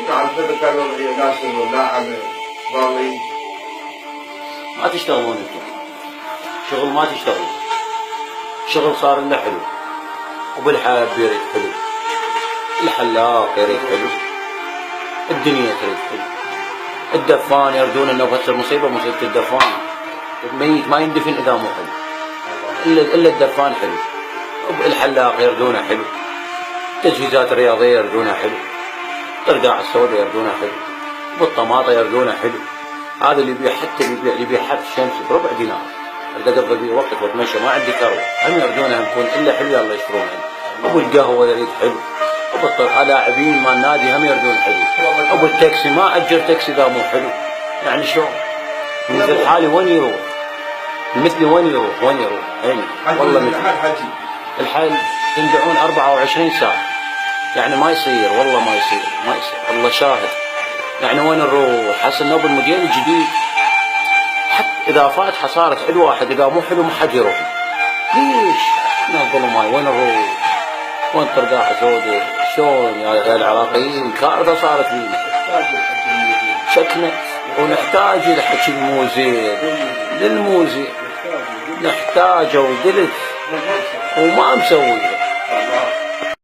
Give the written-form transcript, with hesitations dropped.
نعم كذا كانوا ناس اللاعب ضالين. ما تشتغلون انتم شغل، ما تشتغلون شغل صار لنا حلو، وبالحب يريد حلو، الحلاق يريد حلو، الدنيا تريد حلو، الدفان يردون انه بس المصيبه مصيبه الدفان، الميت ما يندفن اذا مو حلو، الا الدفان حلو، الحلاق يردونه حلو، التجهيزات الرياضيه يردونها حلو، الطرقاع السوداء يردونها حلو، بالطماطه يردونها حلو. هذا اللي يبيع، حتى اللي يبيع حب شمس بربع دينار، اقدر اقضي بيه وقت واتمشى ما عندي ثروه، هم يردونها نكون الا حلو يلا يشترونها. ابو القهوه يريد حلو، ابو اللاعبين مال النادي هم يردون حلو، ابو التاكسي ما اجر تاكسي اذا مو حلو. يعني شلون؟ مثل حالي وين يروح؟ مثلي وين يروح؟ وين يروح؟ عيني والله مثل الحال تندعون 24 ساعه، يعني ما يصير، والله ما يصير، ما يصير، الله شاهد. يعني وين نروح؟ حسن نوب الموديل الجديد حتى اذا فاتحه صارت حلو واحد، اذا مو حلو ما حد يروح. ليش؟ من الظلم هاي وين نروح؟ وين طرقاع سوداء؟ شلون يا العراقيين؟ كارثه صارت فينا شكنا، ونحتاج الى حكي الموزين للموزي، نحتاجه وقلت وما مسوي.